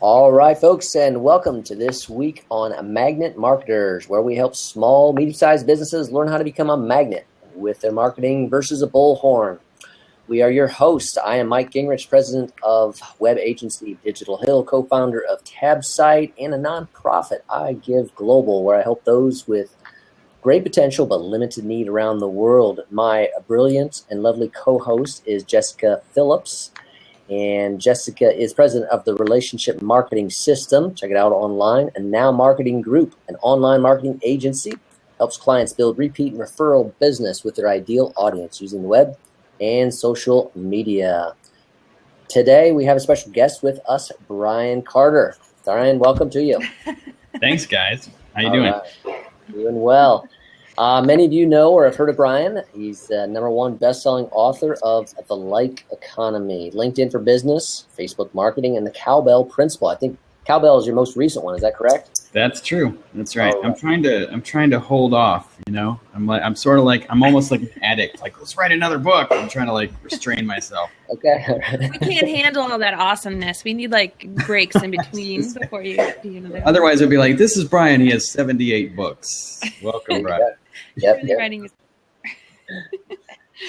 All right, folks, and welcome to this week on Magnet Marketers, where we help small, medium-sized businesses learn how to become a magnet with their marketing versus a bullhorn. We are your hosts. I am Mike Gingrich, president of web agency Digital Hill, co-founder of TabSite, and a nonprofit, I Give Global, where I help those with great potential but limited need around the world. My brilliant and lovely co-host is Jessica Phillips. And Jessica is president of the Relationship Marketing System. Check it out online. And Now Marketing Group, an online marketing agency, helps clients build repeat and referral business with their ideal audience using the web and social media. Today, we have a special guest with us, Brian Carter. Brian, welcome to you. Thanks, guys. How you doing? Doing well. Many of you know or have heard of Brian. He's the #1 best-selling author of The Like Economy, LinkedIn for Business, Facebook Marketing, and the Cowbell Principle. I think Cowbell is your most recent one. Is that correct? That's true. That's right. Right. I'm trying to hold off. You know, I'm almost like an addict. Like, let's write another book. I'm trying to restrain myself. Okay. We can't handle all that awesomeness. We need breaks in between before you do another. Otherwise, it'd be like, this is Brian. He has 78 books. Welcome, Brian. Yep.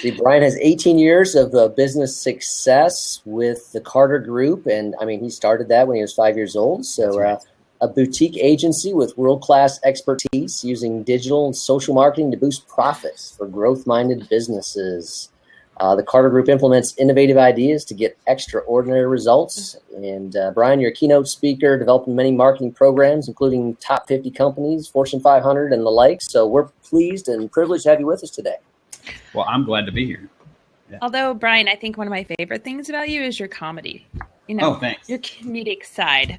See, Brian has 18 years of business success with the Carter Group, and I mean, he started that when he was 5 years old. So, right. A boutique agency with world-class expertise using digital and social marketing to boost profits for growth-minded businesses. The Carter Group implements innovative ideas to get extraordinary results. And Brian, you're a keynote speaker, developing many marketing programs, including top 50 companies, Fortune 500, and the like. So we're pleased and privileged to have you with us today. Well, I'm glad to be here. Yeah. Although, Brian, I think one of my favorite things about you is your comedy. You know, thanks. Your comedic side.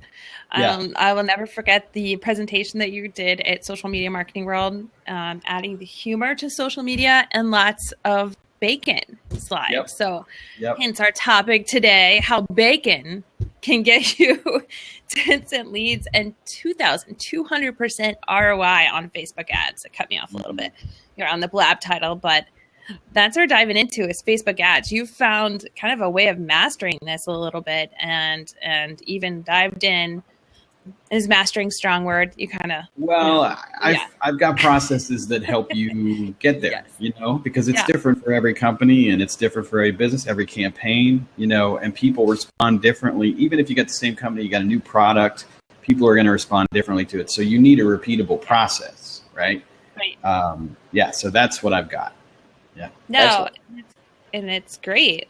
Yeah. I will never forget the presentation that you did at Social Media Marketing World, adding the humor to social media and lots of bacon slides. Yep. So Yep. hence our topic today, how bacon can get you 10-cent leads and 2,200% ROI on Facebook ads. It cut me off a little bit. You're on the blab title, but that's what we're diving into is Facebook ads. You've found kind of a way of mastering this a little bit and even dived in. Is mastering strong word? You kind of I've got processes that help you get there. Yes. You know, because it's different for every company and it's different for every business, every campaign. You know, and people respond differently. Even if you get the same company, you got a new product, people are going to respond differently to it. So you need a repeatable process, right? Right. So that's what I've got. Yeah. No, and it's great.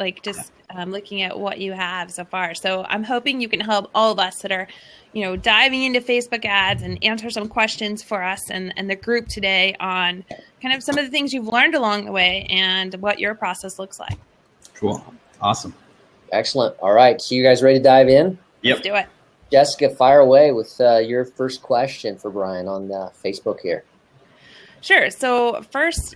Looking at what you have so far. So I'm hoping you can help all of us that are, diving into Facebook ads and answer some questions for us and the group today on kind of some of the things you've learned along the way and what your process looks like. Cool. Awesome. Excellent. All right. So you guys ready to dive in? Yep. Let's do it. Jessica, fire away with your first question for Brian on Facebook here. Sure. So first,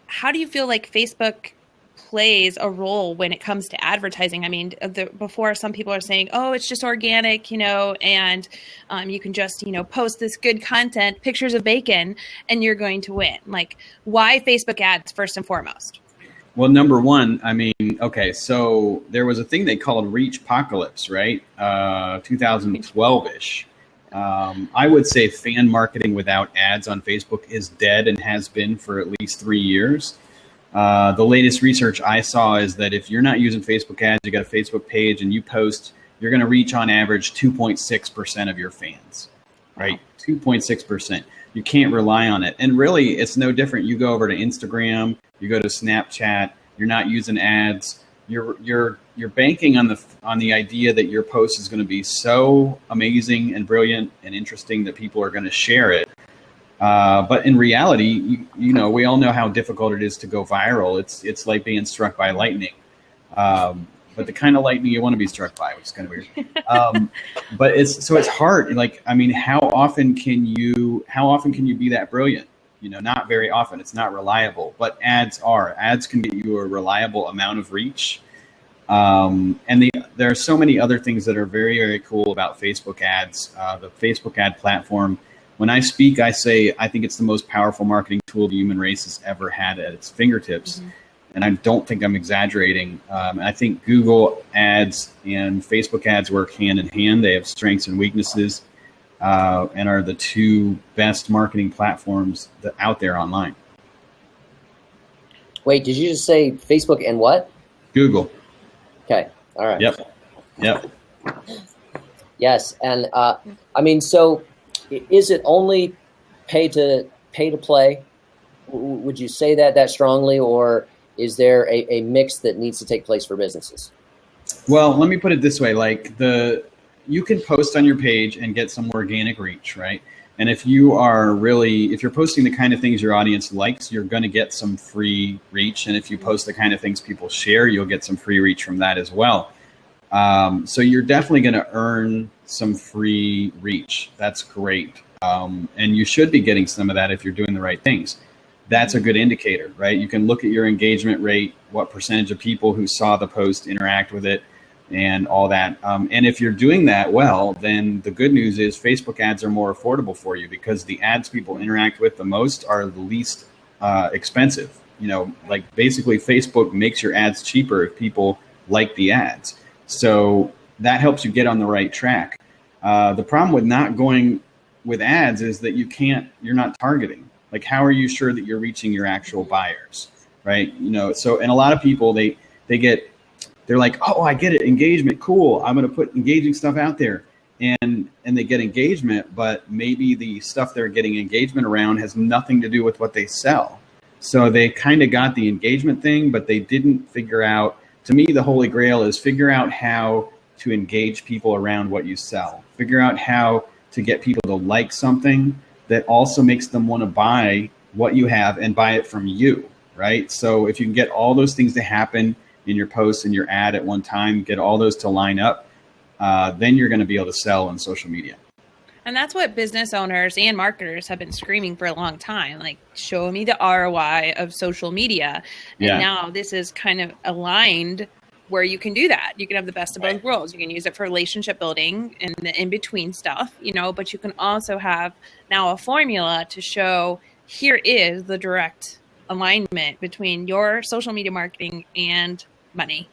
how do you feel like Facebook plays a role when it comes to advertising? I mean, before some people are saying, oh, it's just organic, and you can just, post this good content, pictures of bacon, and you're going to win. Like, why Facebook ads first and foremost? Well, number one, so there was a thing they called Reachpocalypse, right? 2012-ish. I would say fan marketing without ads on Facebook is dead and has been for at least 3 years. The latest research I saw is that if you're not using Facebook ads, you got a Facebook page and you post, you're going to reach on average 2.6% of your fans, right? 2.6%. You can't rely on it. And really, it's no different. You go over to Instagram, you go to Snapchat, you're not using ads. You're banking on the idea that your post is going to be so amazing and brilliant and interesting that people are going to share it. But in reality, we all know how difficult it is to go viral. It's like being struck by lightning, but the kind of lightning you want to be struck by, which is kind of weird. But it's hard. How often can you be that brilliant? Not very often. It's not reliable. But ads can get you a reliable amount of reach. There are so many other things that are very, very cool about Facebook ads. The Facebook ad platform. When I speak, I say I think it's the most powerful marketing tool the human race has ever had at its fingertips. and I don't think I'm exaggerating. I think Google ads and Facebook ads work hand in hand. They have strengths and weaknesses, and are the two best marketing platforms out there online. Wait, did you just say Facebook and what? Google. Okay. All right. Yep. Yes, and I mean, so is it only pay to play? Would you say that strongly, or is there a mix that needs to take place for businesses? Well, let me put it this way: like you can post on your page and get some organic reach, right? And if you're posting the kind of things your audience likes, you're going to get some free reach. And if you post the kind of things people share, you'll get some free reach from that as well. So you're definitely going to earn some free reach. That's great. And you should be getting some of that if you're doing the right things. That's a good indicator, right? You can look at your engagement rate, what percentage of people who saw the post interact with it, and all that. And if you're doing that well, then the good news is Facebook ads are more affordable for you, because the ads people interact with the most are the least expensive. Like basically Facebook makes your ads cheaper if people like the ads. So that helps you get on the right track. The problem with not going with ads is that you're not targeting. Like, how are you sure that you're reaching your actual buyers, right? So, and a lot of people, they're like, oh, I get it, engagement, cool. I'm going to put engaging stuff out there, and they get engagement, but maybe the stuff they're getting engagement around has nothing to do with what they sell. So they kind of got the engagement thing, but they didn't figure out. To me, the holy grail is figure out how to engage people around what you sell. Figure out how to get people to like something that also makes them want to buy what you have and buy it from you, right? So if you can get all those things to happen in your post and your ad at one time, get all those to line up, then you're going to be able to sell on social media. And that's what business owners and marketers have been screaming for a long time. Like, show me the ROI of social media. And now this is kind of aligned where you can do that. You can have the best of both worlds. You can use it for relationship building and the in-between stuff, but you can also have now a formula to show here is the direct alignment between your social media marketing and money.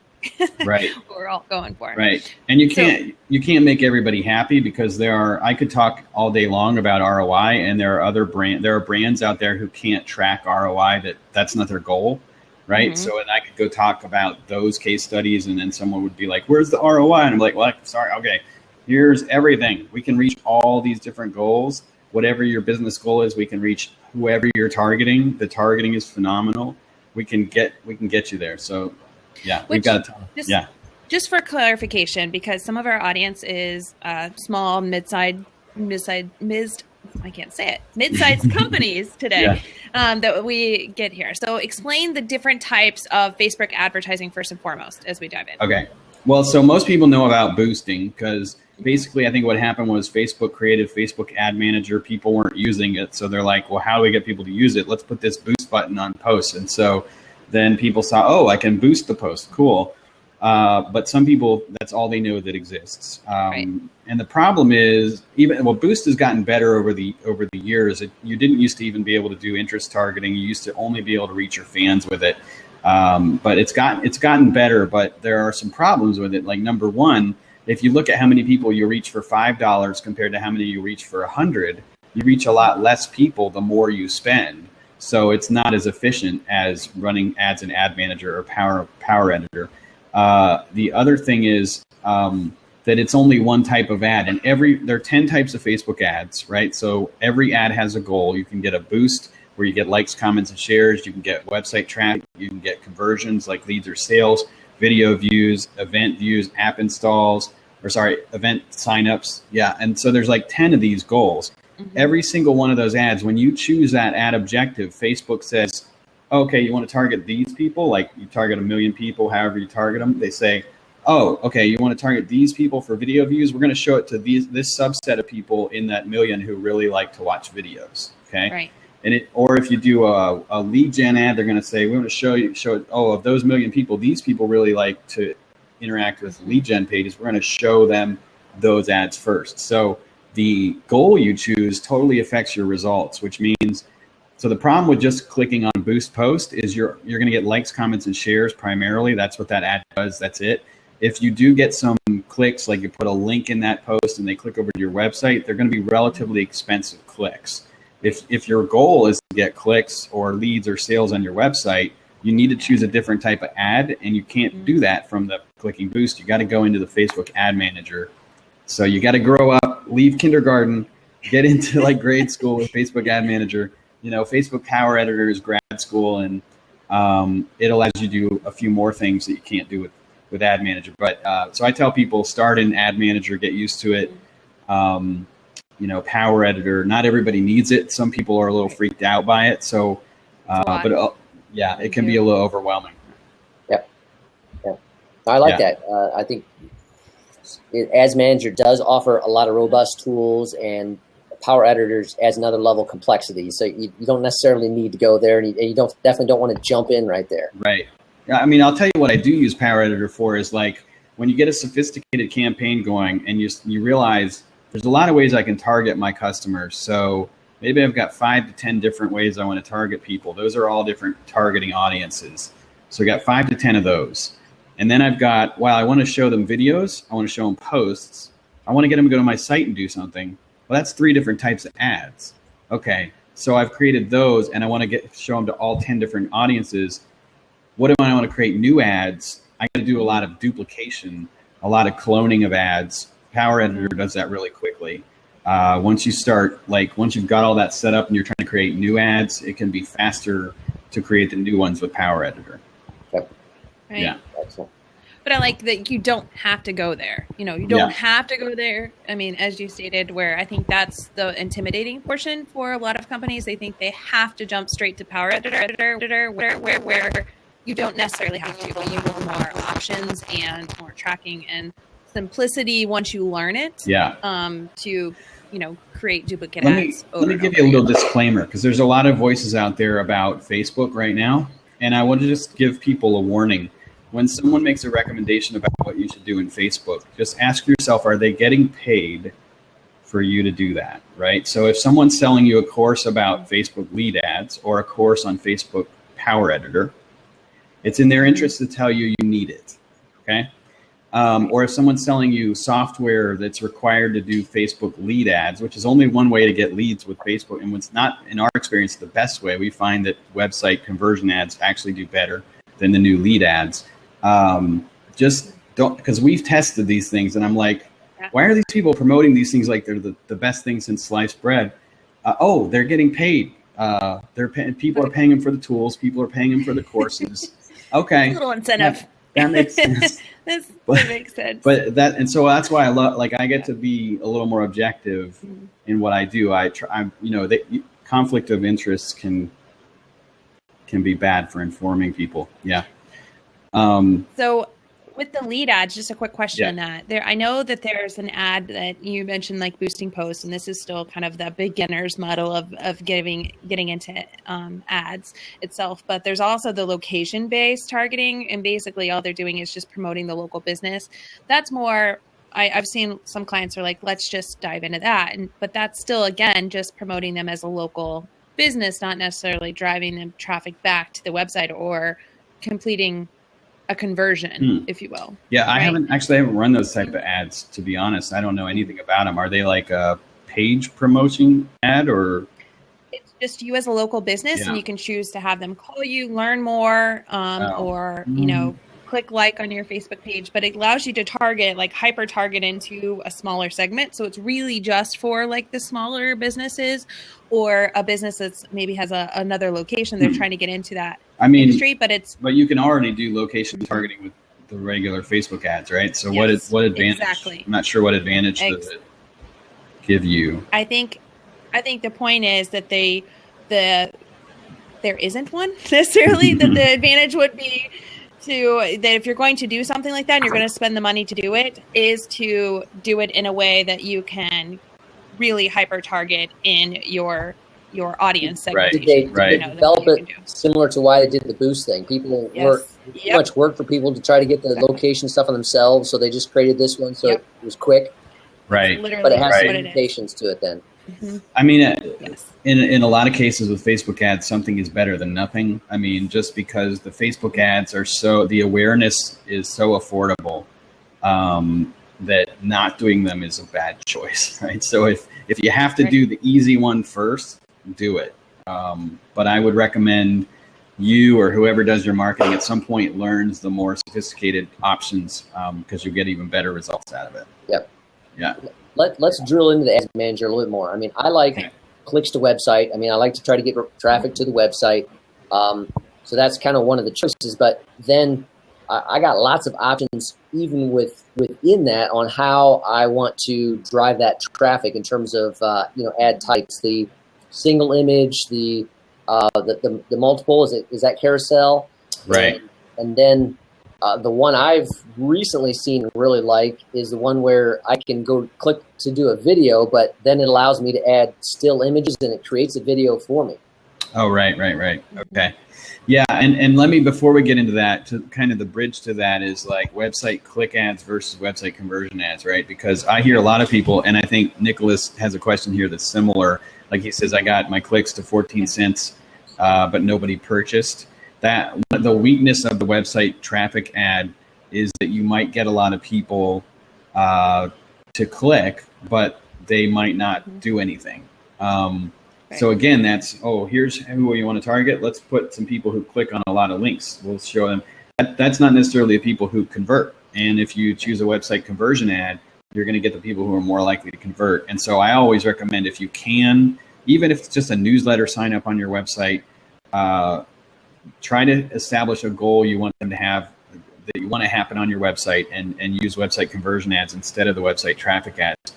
Right. We're all going for. Right. And you can't make everybody happy, because I could talk all day long about ROI, and there are brands out there who can't track ROI, that's not their goal. Right. Mm-hmm. So, and I could go talk about those case studies, and then someone would be like, where's the ROI? And I'm like, well, sorry. Okay. Here's everything. We can reach all these different goals. Whatever your business goal is, we can reach whoever you're targeting. The targeting is phenomenal. We can get you there. So yeah, we've got a ton. Just for clarification, because some of our audience is small, mid-sized companies today that we get here. So explain the different types of Facebook advertising first and foremost as we dive in. Okay. Well, so most people know about boosting, because basically I think what happened was Facebook created Facebook Ad Manager. People weren't using it. So they're like, well, how do we get people to use it? Let's put this boost button on posts. And so then people saw, oh, I can boost the post. Cool. But some people, that's all they know that exists. And the problem is, Boost has gotten better over the years. You didn't used to even be able to do interest targeting. You used to only be able to reach your fans with it. But it's gotten better, but there are some problems with it. Like, number one, if you look at how many people you reach for $5 compared to how many you reach for $100, you reach a lot less people the more you spend. So it's not as efficient as running ads in Ad Manager or Power Editor. The other thing is that it's only one type of ad, and there are 10 types of Facebook ads, right? So every ad has a goal. You can get a boost where you get likes, comments, and shares. You can get website traffic. You can get conversions like leads or sales, video views, event views, app installs, event signups. Yeah, and so there's like 10 of these goals. Mm-hmm. Every single one of those ads, when you choose that ad objective, Facebook says, okay, you want to target these people, like you target 1 million people, however you target them. They say, oh, okay, you want to target these people for video views? We're going to show it to this subset of people in that 1 million who really like to watch videos. Okay. Right. Or if you do a lead gen ad, they're going to say, we want to show it. Oh, of those 1 million people, these people really like to interact with lead gen pages. We're going to show them those ads first. So the goal you choose totally affects your results, which means So the problem with just clicking on boost post is you're going to get likes, comments, and shares primarily. That's what that ad does. That's it. If you do get some clicks, like you put a link in that post and they click over to your website, they're going to be relatively expensive clicks. If your goal is to get clicks or leads or sales on your website, you need to choose a different type of ad, and you can't do that from the clicking boost. You got to go into the Facebook ad manager. So you got to grow up, leave kindergarten, get into like grade school with Facebook ad manager. You know, Facebook Power Editor is grad school, and it allows you to do a few more things that you can't do with ad manager. But so I tell people, start in ad manager, get used to it. You know, Power Editor, not everybody needs it. Some people are a little freaked out by it. So, but yeah, it can be a little overwhelming. Yep. I like that. I think Ads Manager does offer a lot of robust tools, and Power Editors adds another level of complexity. So you don't necessarily need to go there, and you definitely don't want to jump in right there. Right. I mean, I'll tell you what I do use Power Editor for is like when you get a sophisticated campaign going and you realize there's a lot of ways I can target my customers. So maybe I've got 5 to 10 different ways I want to target people. Those are all different targeting audiences. So I got 5 to 10 of those. And then I've got, I want to show them videos. I want to show them posts. I want to get them to go to my site and do something. Well, that's 3 different types of ads. Okay, so I've created those, and I want to show them to all 10 different audiences. What do I want to create new ads? I got to do a lot of duplication, a lot of cloning of ads. Power Editor does that really quickly. Once you've got all that set up and you're trying to create new ads, it can be faster to create the new ones with Power Editor. Okay. Right. Yeah. Excellent. But I like that you don't have to go there. You know, you don't have to go there. I mean, as you stated, where I think that's the intimidating portion for a lot of companies. They think they have to jump straight to Power Editor, where you don't necessarily have to. But you want more options and more tracking and simplicity once you learn it. To create duplicate ads. Let me give you a little disclaimer, because there's a lot of voices out there about Facebook right now, and I want to just give people a warning. When someone makes a recommendation about what you should do in Facebook, just ask yourself, are they getting paid for you to do that, right? So if someone's selling you a course about Facebook lead ads or a course on Facebook Power Editor, it's in their interest to tell you you need it, okay? Or if someone's selling you software that's required to do Facebook lead ads, which is only one way to get leads with Facebook, and what's not, in our experience, the best way, we find that website conversion ads actually do better than the new lead ads. Just don't, because we've tested these things, and I'm like, why are these people promoting these things like they're the best thing since sliced bread? They're getting paid. People are paying them for the tools. People are paying them for the courses. Okay. A little incentive. That makes sense. that makes sense. So that's why I love, I get to be a little more objective in what I do. Conflict of interests can be bad for informing people. Yeah. So with the lead ads, just a quick question on that. I know that there's an ad that you mentioned, like boosting posts, and this is still kind of the beginner's model of getting into ads itself. But there's also the location-based targeting, and basically all they're doing is just promoting the local business. That's more. I've seen some clients are like, let's just dive into that, but that's still, again, just promoting them as a local business, not necessarily driving them traffic back to the website or completing a conversion, if you will. Yeah, right? I haven't run those type of ads, to be honest. I don't know anything about them. Are they like a page promotion ad, or? It's just you as a local business, and you can choose to have them call you, learn more, or click like on your Facebook page. But it allows you to target, like hyper target into a smaller segment. So it's really just for like the smaller businesses, or a business that's maybe has another location. They're trying to get into that industry, but you can already do location targeting with the regular Facebook ads, right? So what advantage? Exactly. I'm not sure what advantage does it give you. I think the point is that there isn't one necessarily. That the advantage would be that if you're going to do something like that and you're going to spend the money to do it, is to do it in a way that you can really hyper target in your audience segmentation. Right. Develop it similar to why they did the boost thing. People much work for people to try to get the location stuff on themselves, so they just created this one so it was quick. Right. But it has some limitations to it then. I mean, Yes. in a lot of cases with Facebook ads, something is better than nothing. I mean, just because the Facebook ads are the awareness is so affordable, that not doing them is a bad choice, right? So if you have to do the easy one first, do it. But I would recommend you or whoever does your marketing at some point learns the more sophisticated options, because you'll get even better results out of it. Yep. Yeah. Let's drill into the ads manager a little bit more. I mean, I like clicks to website. I mean, I like to try to get traffic to the website. So that's kind of one of the choices. But then I got lots of options even within that on how I want to drive that traffic in terms of ad types, the single image, the multiple, is that carousel, Right. and then the one I've recently seen really like is the one where I can go click to do a video, but then it allows me to add still images and it creates a video for me. Oh, right. Okay. Yeah, and let me, before we get into that, to kind of the bridge to that is like website click ads versus website conversion ads, right? Because I hear a lot of people, and I think Nicholas has a question here that's similar. Like he says, I got my clicks to 14 cents, but nobody purchased. That the weakness of the website traffic ad is that you might get a lot of people to click, but they might not do anything. So again, that's, here's who you want to target. Let's put some people who click on a lot of links. We'll show them. That's not necessarily the people who convert. And if you choose a website conversion ad, you're going to get the people who are more likely to convert. And so I always recommend, if you can, even if it's just a newsletter sign up on your website, try to establish a goal you want them to have, that you want to happen on your website, and use website conversion ads instead of the website traffic ads.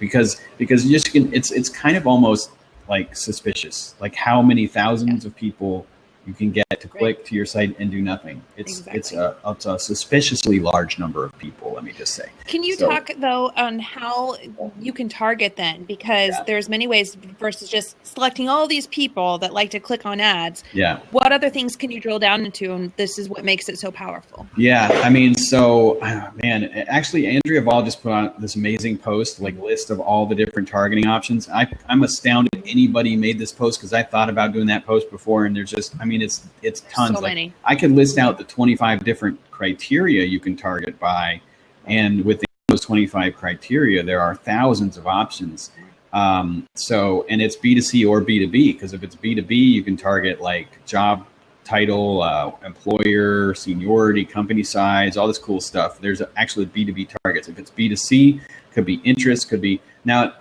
Because you just can, it's kind of almost like suspicious, like how many thousands of people you can get to click to your site and do nothing. It's a suspiciously large number of people, let me just say. Can you talk though on how you can target then? Because there's many ways versus just selecting all these people that like to click on ads. Yeah. What other things can you drill down into? And this is what makes it so powerful. Yeah, I mean, so man, actually Andrea Vall just put on this amazing post, like list of all the different targeting options. I'm astounded anybody made this post, because I thought about doing that post before, and there's just, I mean, it's tons. So many. I could list out the 25 different criteria you can target by, and within those 25 criteria, there are thousands of options. And it's B2C or B2B, because if it's B2B, you can target like job title, employer, seniority, company size, all this cool stuff. There's actually B2B targets. If it's B2C, could be interest, could be. Now,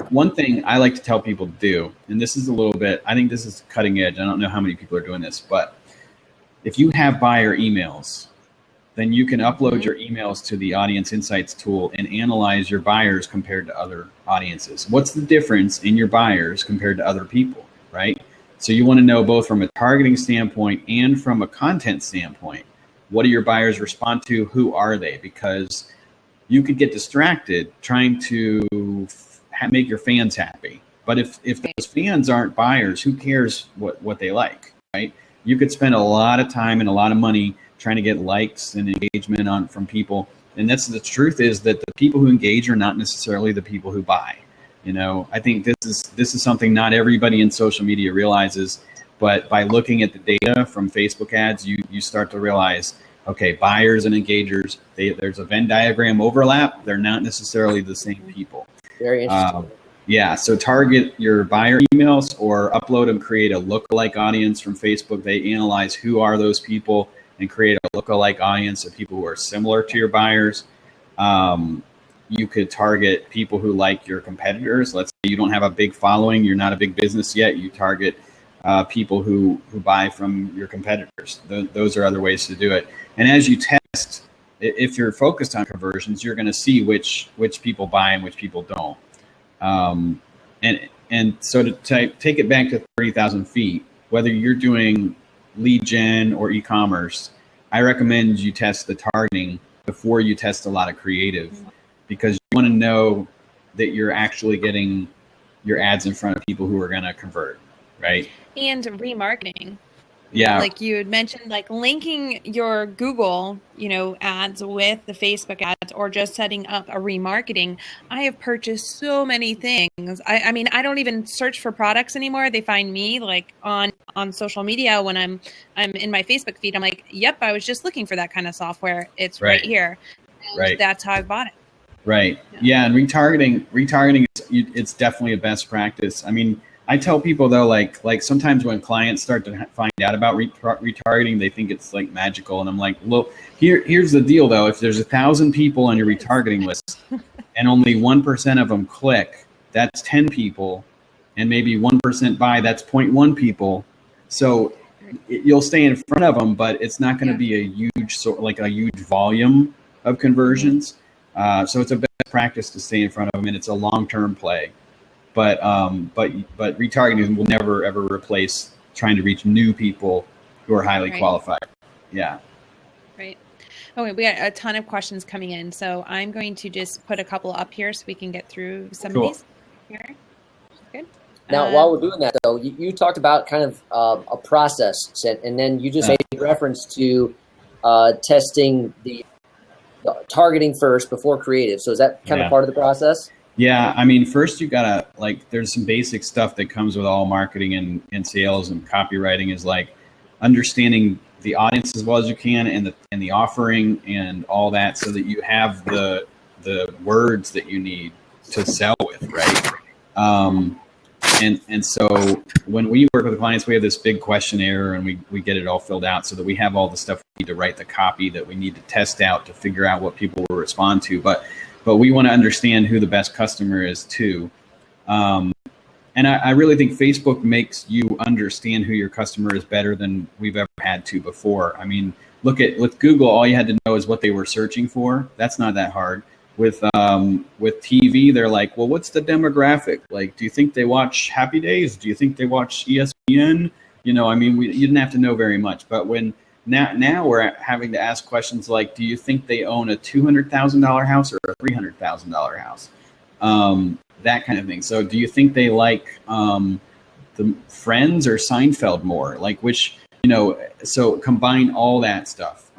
one thing I like to tell people to do, and this is a little bit, I think this is cutting edge. I don't know how many people are doing this, but if you have buyer emails, then you can upload your emails to the Audience Insights tool and analyze your buyers compared to other audiences. What's the difference in your buyers compared to other people, right? So you want to know both from a targeting standpoint and from a content standpoint, what do your buyers respond to? Who are they? Because you could get distracted trying to make your fans happy. But if those fans aren't buyers, who cares what they like, right? You could spend a lot of time and a lot of money trying to get likes and engagement from people. And that's the truth, is that the people who engage are not necessarily the people who buy. You know, I think this is something not everybody in social media realizes, but by looking at the data from Facebook ads, you start to realize, okay, buyers and engagers, there's a Venn diagram overlap. They're not necessarily the same people. Very interesting. So target your buyer emails or upload and create a lookalike audience from Facebook. They analyze who are those people and create a lookalike audience of people who are similar to your buyers. You could target people who like your competitors. Let's say you don't have a big following, you're not a big business yet. You target people who buy from your competitors. Those are other ways to do it. And as you test, if you're focused on conversions, you're going to see which people buy and which people don't. And so to take it back to 30,000 feet, whether you're doing lead gen or e-commerce, I recommend you test the targeting before you test a lot of creative, because you want to know that you're actually getting your ads in front of people who are going to convert, right? And remarketing. Yeah. Like you had mentioned, like linking your Google, ads with the Facebook ads, or just setting up a remarketing. I have purchased so many things. I mean, I don't even search for products anymore. They find me like on social media when I'm in my Facebook feed. I'm like, yep, I was just looking for that kind of software. It's right here. And Right. that's how I bought it. Right. Yeah. And retargeting, it's definitely a best practice. I mean, I tell people though, like sometimes when clients start to find out about retargeting, they think it's like magical. And I'm like, well, here's the deal though. If there's 1,000 people on your retargeting list and only 1% of them click, that's 10 people, and maybe 1% buy, that's 0.1 people. So you'll stay in front of them, but it's not going to be a huge volume of conversions. So it's a best practice to stay in front of them, and it's a long-term play. But retargeting will never ever replace trying to reach new people who are highly qualified. Yeah. Right. Okay, we got a ton of questions coming in, so I'm going to just put a couple up here so we can get through some of these. Here. Good. Now, while we're doing that, though, you talked about kind of a process, and then you just made reference to testing the targeting first before creative. So is that kind of part of the process? Yeah, I mean, first you gotta, there's some basic stuff that comes with all marketing and sales and copywriting, is like understanding the audience as well as you can, and the offering and all that, so that you have the words that you need to sell with, right? And so when we work with clients, we have this big questionnaire, and we get it all filled out so that we have all the stuff we need to write the copy that we need to test out to figure out what people will respond to. But we want to understand who the best customer is too. And I really think Facebook makes you understand who your customer is better than we've ever had to before. I mean, with Google, all you had to know is what they were searching for. That's not that hard. With TV, they're like, well, what's the demographic? Like, do you think they watch Happy Days? Do you think they watch ESPN? I mean, you didn't have to know very much. But now we're having to ask questions like, do you think they own a $200,000 house or a $300,000 house? That kind of thing. So do you think they like the Friends or Seinfeld more? Like which, so combine all that stuff.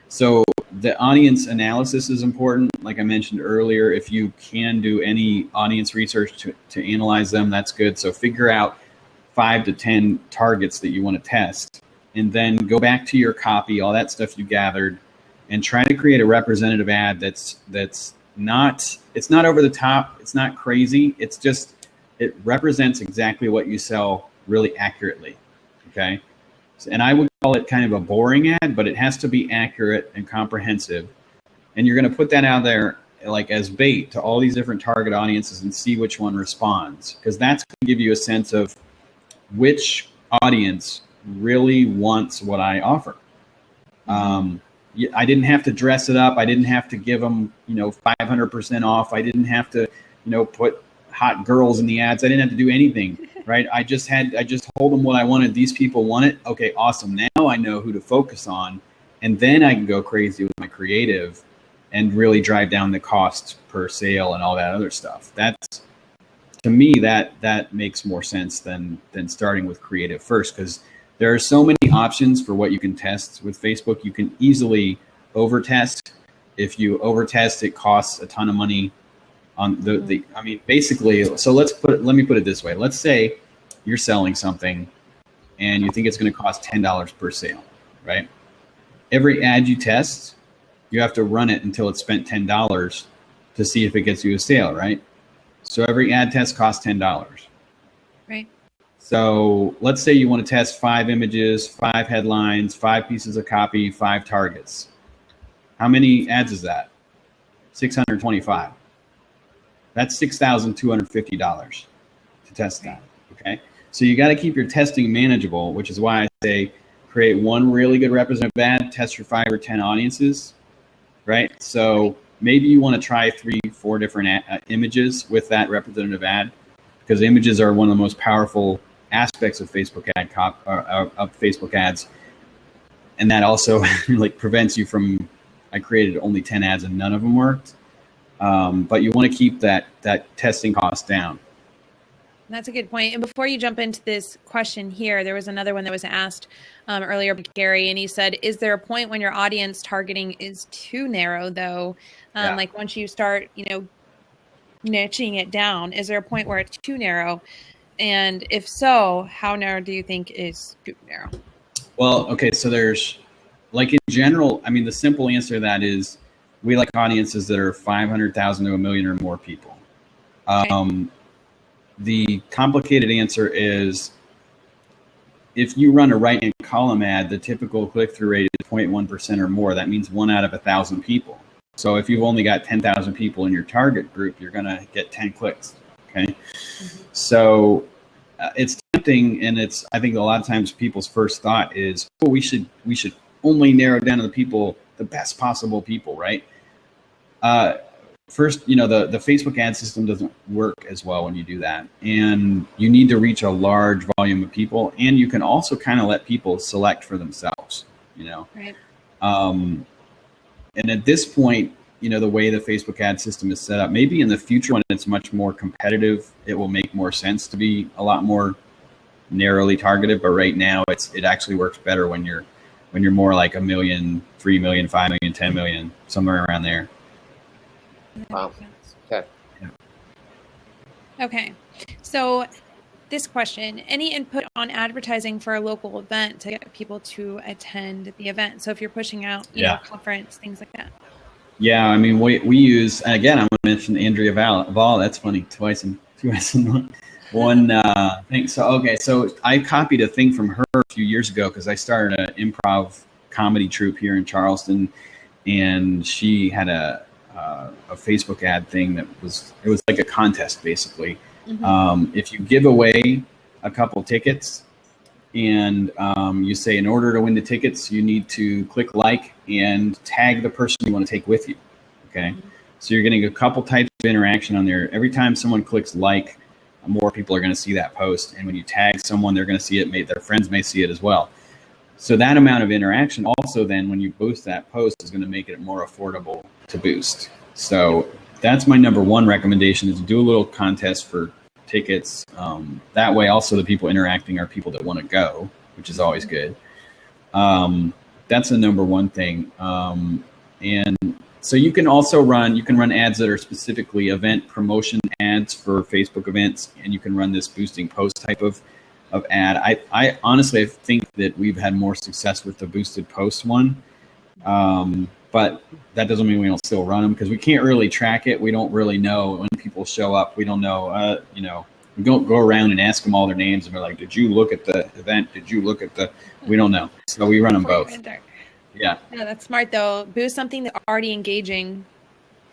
So the audience analysis is important. Like I mentioned earlier, if you can do any audience research to analyze them, that's good. So figure out 5 to 10 targets that you want to test, and then go back to your copy, all that stuff you gathered, and try to create a representative ad that's not, it's not over the top, it's not crazy, it represents exactly what you sell really accurately. Okay. And I would call it kind of a boring ad, but it has to be accurate and comprehensive. And you're going to put that out there like as bait to all these different target audiences and see which one responds, because that's going to give you a sense of which audience really wants what I offer. I didn't have to dress it up. I didn't have to give them, 500% off. I didn't have to, put hot girls in the ads. I didn't have to do anything, right? I just told them what I wanted. These people want it. Okay, awesome. Now I know who to focus on, and then I can go crazy with my creative and really drive down the cost per sale and all that other stuff. That's, to me, that makes more sense than starting with creative first, because there are so many options for what you can test with Facebook. You can easily over-test. If you over-test, it costs a ton of money on I mean, basically, so let me put it this way. Let's say you're selling something and you think it's going to cost $10 per sale, right? Every ad you test, you have to run it until it's spent $10 to see if it gets you a sale, right? So every ad test costs $10. Right. So let's say you want to test 5 images, 5 headlines, 5 pieces of copy, 5 targets. How many ads is that? 625. That's $6,250 to test that, okay? So you got to keep your testing manageable, which is why I say create one really good representative ad, test your 5 or 10 audiences, right? So maybe you want to try 3, 4 different images with that representative ad, because images are one of the most powerful aspects of Facebook Facebook ads, and that also like prevents you from. I created only 10 ads and none of them worked, but you want to keep that testing cost down. That's a good point. And before you jump into this question here, there was another one that was asked earlier by Gary, and he said, is there a point when your audience targeting is too narrow, though? Like once you start, niching it down, is there a point where it's too narrow? And if so, how narrow do you think is too narrow? Well, okay, so there's, like in general, I mean, the simple answer to that is we like audiences that are 500,000 to a million or more people. Okay. The complicated answer is if you run a right-hand column ad, the typical click-through rate is 0.1% or more. That means 1 out of 1,000 people. So if you've only got 10,000 people in your target group, you're going to get 10 clicks. Okay. Mm-hmm. So it's tempting, and I think a lot of times people's first thought is, oh, we should only narrow down to the best possible people, right? First, the Facebook ad system doesn't work as well when you do that. And you need to reach a large volume of people. And you can also kind of let people select for themselves, Right. And at this point, the way the Facebook ad system is set up, maybe in the future when it's much more competitive, it will make more sense to be a lot more narrowly targeted. But right now, it actually works better when you're more like 1 million, 3 million, 5 million, 10 million, somewhere around there. Wow. Okay. Yeah. Okay. So this question, any input on advertising for a local event to get people to attend the event? So if you're pushing out, conference, things like that. Yeah, I mean, we use, and again, I'm going to mention Andrea Val. That's funny, twice in one thing. So I copied a thing from her a few years ago because I started an improv comedy troupe here in Charleston, and she had a Facebook ad thing it was like a contest basically. Mm-hmm. If you give away a couple tickets and you say, in order to win the tickets, you need to click like and tag the person you want to take with you. Okay. Mm-hmm. So you're getting a couple types of interaction on there. Every time someone clicks like, more people are going to see that post. And when you tag someone, they're going to see it. Their friends may see it as well. So that amount of interaction also then when you boost that post is going to make it more affordable to boost. So that's my number one recommendation, is to do a little contest for tickets. That way also the people interacting are people that want to go, which is always good. That's the number one thing. And so you can also run ads that are specifically event promotion ads for Facebook events, and you can run this boosting post type of ad. I honestly think that we've had more success with the boosted post one. But that doesn't mean we don't still run them, because we can't really track it. We don't really know when people show up. We don't know, we don't go around and ask them all their names and we're like, did you look at the event? Did you look at we don't know. So we run them both. Yeah. Yeah, that's smart though. Boost something that's already engaging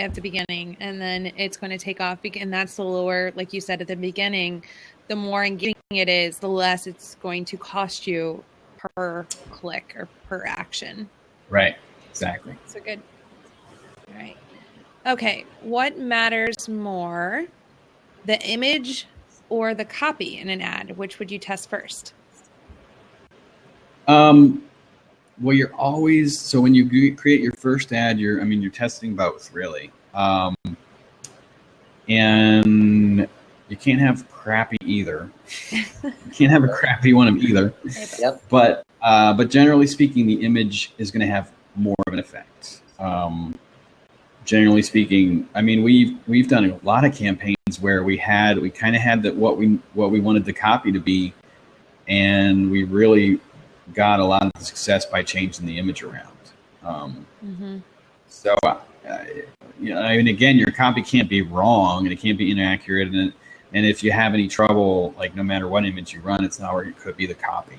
at the beginning, and then it's going to take off. And that's the lower, like you said at the beginning, the more engaging it is, the less it's going to cost you per click or per action. Right. Exactly. So good. All right. Okay. What matters more, the image or the copy in an ad? Which would you test first? Well, you're always, so when you create your first ad, you're testing both really. And you can't have crappy either. You can't have a crappy one of either. Yep. But generally speaking, the image is going to have more of an effect. Generally speaking, I mean, we've done a lot of campaigns where we kind of had that what we wanted the copy to be, and we really got a lot of success by changing the image around. So, I mean, again, your copy can't be wrong and it can't be inaccurate, and if you have any trouble, like no matter what image you run, it's not where it could be the copy,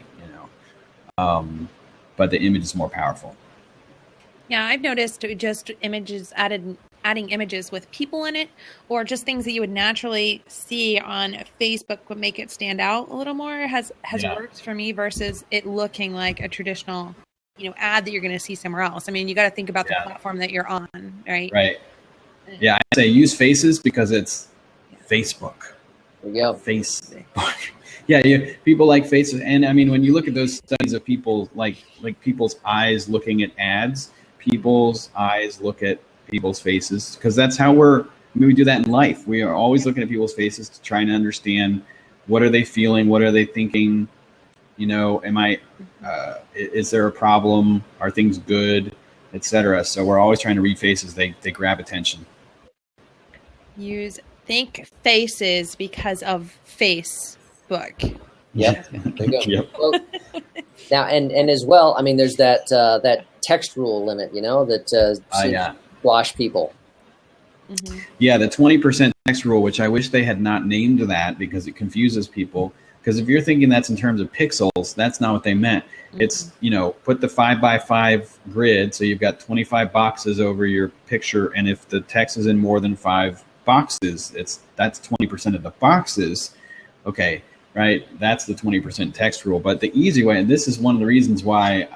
but the image is more powerful. Yeah, I've noticed just adding images with people in it, or just things that you would naturally see on Facebook would make it stand out a little more has worked for me versus it looking like a traditional, ad that you're going to see somewhere else. I mean, you got to think about the platform that you're on, right? Right. Yeah, I say use faces because it's Facebook. Yeah. Facebook. Yeah, people like faces, and I mean, when you look at those studies of people, like people's eyes looking at ads, people's eyes look at people's faces, because that's how we do that in life. We are always looking at people's faces to try and understand what are they feeling? What are they thinking? You know, is there a problem? Are things good? Etc. So we're always trying to read faces. They grab attention. Think faces because of Facebook. Yep. There you go. Yep. Well, now, and as well, I mean, there's that text rule limit, that squash people. Mm-hmm. Yeah, the 20% text rule, which I wish they had not named that because it confuses people. Because if you're thinking that's in terms of pixels, that's not what they meant. Mm-hmm. It's, put the 5x5 grid, so you've got 25 boxes over your picture, and if the text is in more than 5 boxes, that's 20% of the boxes. Okay, right? That's the 20% text rule. But the easy way, and this is one of the reasons why,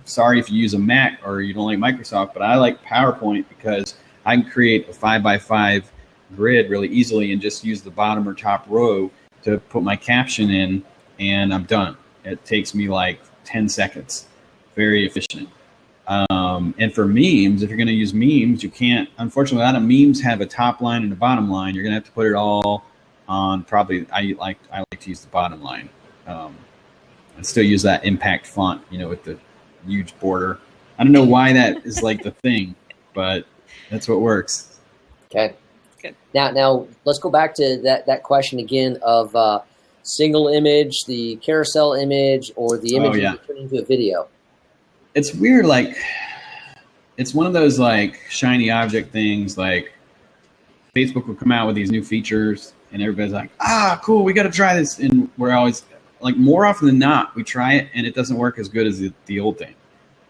sorry if you use a Mac or you don't like Microsoft, but I like PowerPoint because I can create a 5x5 grid really easily and just use the bottom or top row to put my caption in, and I'm done. It takes me like 10 seconds. Very efficient. And for memes, if you're going to use memes, you can't, unfortunately, a lot of memes have a top line and a bottom line. You're going to have to put it all on I like to use the bottom line. I still use that impact font, with the huge border. I don't know why that is like the thing, but that's what works. Okay. Good. Now let's go back to that question again of single image, the carousel image, or the image that turn into a video. It's weird, like it's one of those like shiny object things. Like Facebook will come out with these new features, and everybody's like, cool, we got to try this. And we're always like, more often than not, we try it and it doesn't work as good as the old thing.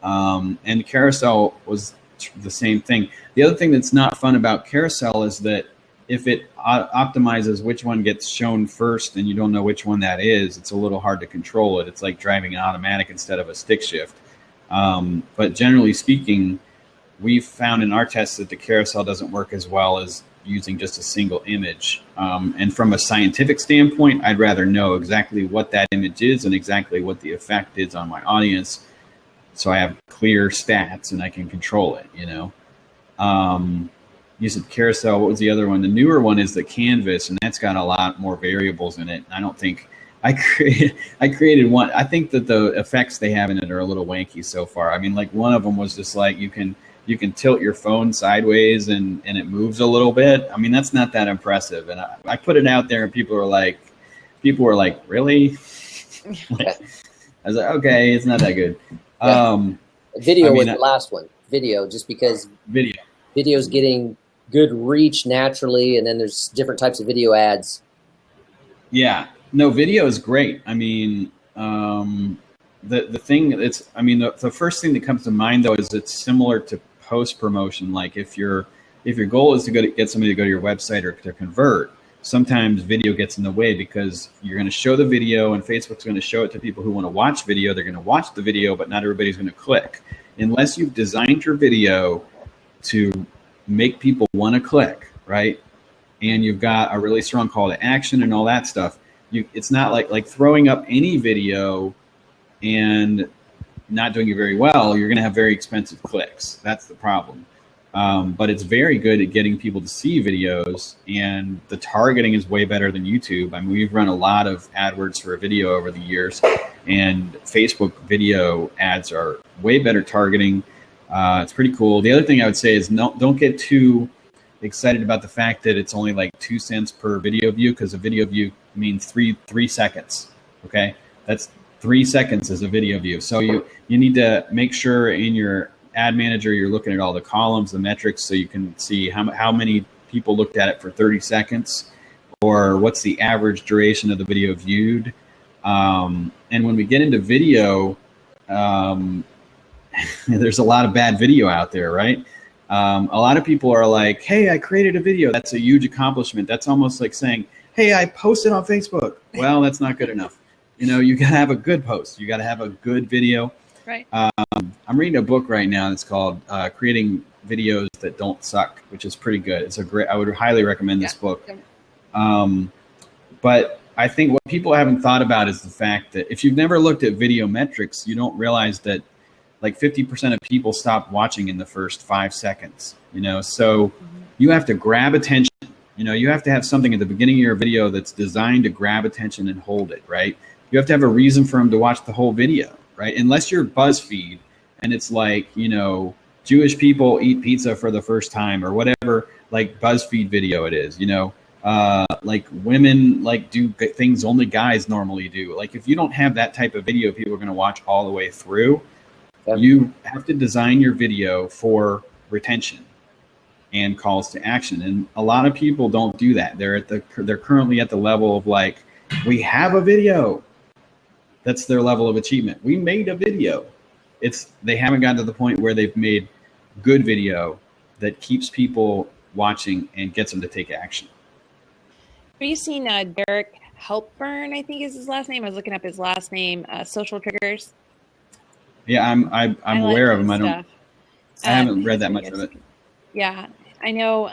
And carousel was the same thing. The other thing that's not fun about carousel is that if it optimizes which one gets shown first and you don't know which one that is, it's a little hard to control it. It's like driving an automatic instead of a stick shift. But generally speaking, we've found in our tests that the carousel doesn't work as well as using just a single image. And from a scientific standpoint, I'd rather know exactly what that image is and exactly what the effect is on my audience, so I have clear stats and I can control it, You said carousel. What was the other one? The newer one is the canvas, and that's got a lot more variables in it. I don't think I created one. I think that the effects they have in it are a little wanky so far. I mean, like one of them was just like you can tilt your phone sideways and it moves a little bit. I mean, that's not that impressive. And I put it out there, and people were like, really? I was like, okay, it's not that good. Video was the last one. Video, just because video's getting good reach naturally, and then there's different types of video ads. Yeah. No, video is great. I mean, the thing that's, I mean, the first thing that comes to mind though is it's similar to post promotion. Like if your goal is to get somebody to go to your website or to convert, sometimes video gets in the way because you're going to show the video and Facebook's going to show it to people who want to watch video. They're going to watch the video, but not everybody's going to click. Unless you've designed your video to make people want to click, right? And you've got a really strong call to action and all that stuff. It's not like throwing up any video and not doing it very well. You're going to have very expensive clicks. That's the problem. But it's very good at getting people to see videos, and the targeting is way better than YouTube. I mean, we've run a lot of AdWords for a video over the years, and Facebook video ads are way better targeting. It's pretty cool. The other thing I would say is don't get too excited about the fact that it's only like 2 cents per video view, because a video view means three seconds. Okay, that's 3 seconds as a video view. So you need to make sure in your ad manager you're looking at all the columns, the metrics, so you can see how many people looked at it for 30 seconds, or what's the average duration of the video viewed. And when we get into video, there's a lot of bad video out there, right? A lot of people are like, hey, I created a video. That's a huge accomplishment. That's almost like saying, hey, I posted on Facebook. Well, that's not good enough. You got to have a good post. You got to have a good video. Right. I'm reading a book right now that's called Creating Videos That Don't Suck, which is pretty good. I would highly recommend this book. But I think what people haven't thought about is the fact that if you've never looked at video metrics, you don't realize that like 50% of people stop watching in the first 5 seconds, so you have to grab attention. You know, you have to have something at the beginning of your video that's designed to grab attention and hold it, right? You have to have a reason for them to watch the whole video, right? Unless you're BuzzFeed and it's like, you know, Jewish people eat pizza for the first time or whatever, like BuzzFeed video it is, you know, like women like do things only guys normally do. Like if you don't have that type of video, people are going to watch all the way through. Yep. You have to design your video for retention and calls to action. And a lot of people don't do that. They're currently at the level of like, we have a video. That's their level of achievement. We made a video. They haven't gotten to the point where they've made good video that keeps people watching and gets them to take action. Have you seen Derek Helpburn, I think is his last name. I was looking up his last name, Social Triggers. Yeah, I'm aware of him. I haven't read that much of it. Yeah, I know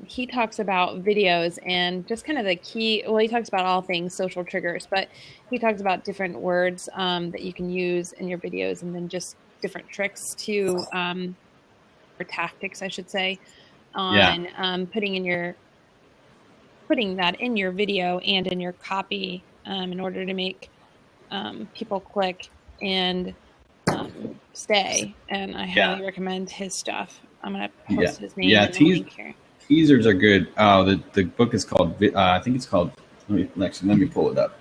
he talks about videos and just kind of the key, well, he talks about all things social triggers, but he talks about different words that you can use in your videos and then just different tricks to, or tactics, I should say, on putting that in your video and in your copy in order to make people click and stay. And I highly recommend his stuff. I'm going to post his name in the link here. Teasers are good. The book is called, I think it's called, let me pull it up.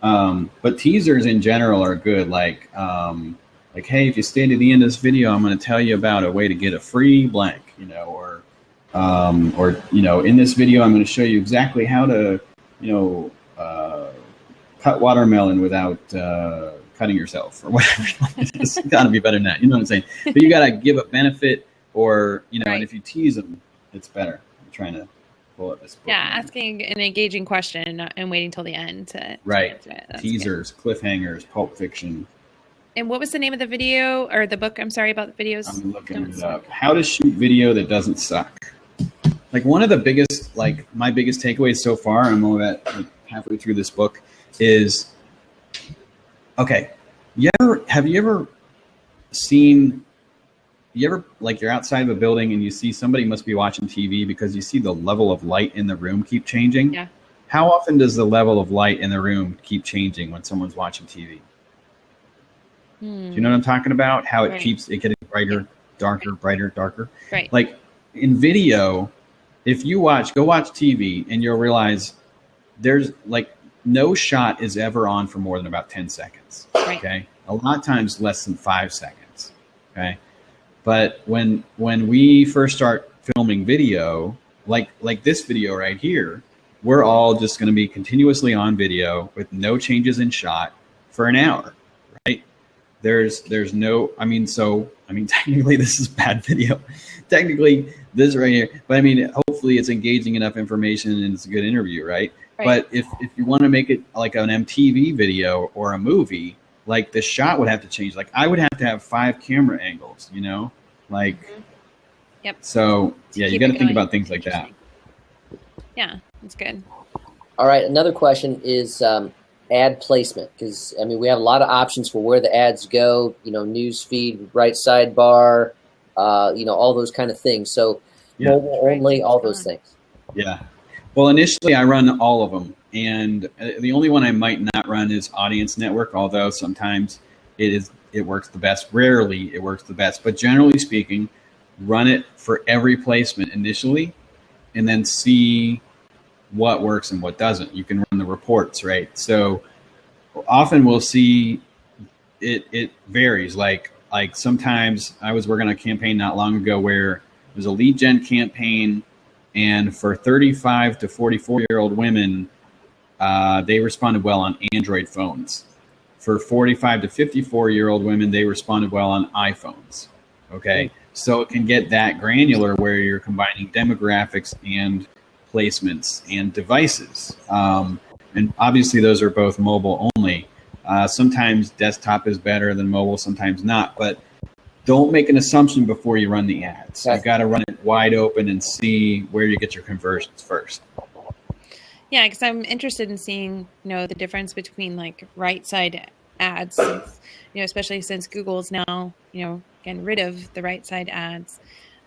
But teasers in general are good. Like, hey, if you stay to the end of this video, I'm going to tell you about a way to get a free blank, you know, or you know, in this video, I'm going to show you exactly how to, you know, cut watermelon without cutting yourself or whatever. It's got to be better than that. You know what I'm saying? But you got to give a benefit. Or, you know, and if you tease them, it's better. I'm trying to pull up this book. Yeah, asking an engaging question and waiting till the end to answer it. That's Teasers, good. Cliffhangers, Pulp Fiction. And what was the name of the video or the book? I'm sorry about the videos. I'm looking it up. How to shoot video that doesn't suck. Like one of the biggest, like my biggest takeaways so far, I'm only about like halfway through this book, is, okay, have you ever seen... You ever, like, you're outside of a building and you see somebody must be watching TV because you see the level of light in the room keep changing? Yeah. How often does the level of light in the room keep changing when someone's watching TV? Do you know what I'm talking about? How it keeps it getting brighter, darker, brighter, darker. Right. Like in video, if you go watch TV and you'll realize there's like no shot is ever on for more than about 10 seconds. Right. Okay. A lot of times less than 5 seconds. Okay. But when we first start filming video, like this video right here, we're all just going to be continuously on video with no changes in shot for an hour, right? There's no, technically this is bad video. Technically this right here, but I mean, hopefully it's engaging enough information and it's a good interview, right? But if you want to make it like an MTV video or a movie, like the shot would have to change. Like I would have to have 5 camera angles, you know, like, Yep. So yeah, you got to think about things like that. Yeah, that's good. All right. Another question is ad placement, because I mean we have a lot of options for where the ads go. You know, news feed, right sidebar, you know, all those kind of things. So mobile only, all those things. Yeah. Well, initially I run all of them, and the only one I might not run is Audience Network. Although sometimes it works the best. Rarely it works the best, but generally speaking, run it for every placement initially, and then see what works and what doesn't. You can run the reports, right? So often we'll see it varies. Like sometimes I was working on a campaign not long ago where it was a lead gen campaign, and for 35 to 44-year-old women, they responded well on Android phones. For 45 to 54-year-old women, they responded well on iPhones. Okay, so it can get that granular where you're combining demographics and placements and devices. And obviously those are both mobile only. Sometimes desktop is better than mobile, sometimes not. But don't make an assumption before you run the ads. You've got to run it wide open and see where you get your conversions first. Yeah, because I'm interested in seeing, you know, the difference between like right side ads, since, you know, especially since Google's now, you know, getting rid of the right side ads.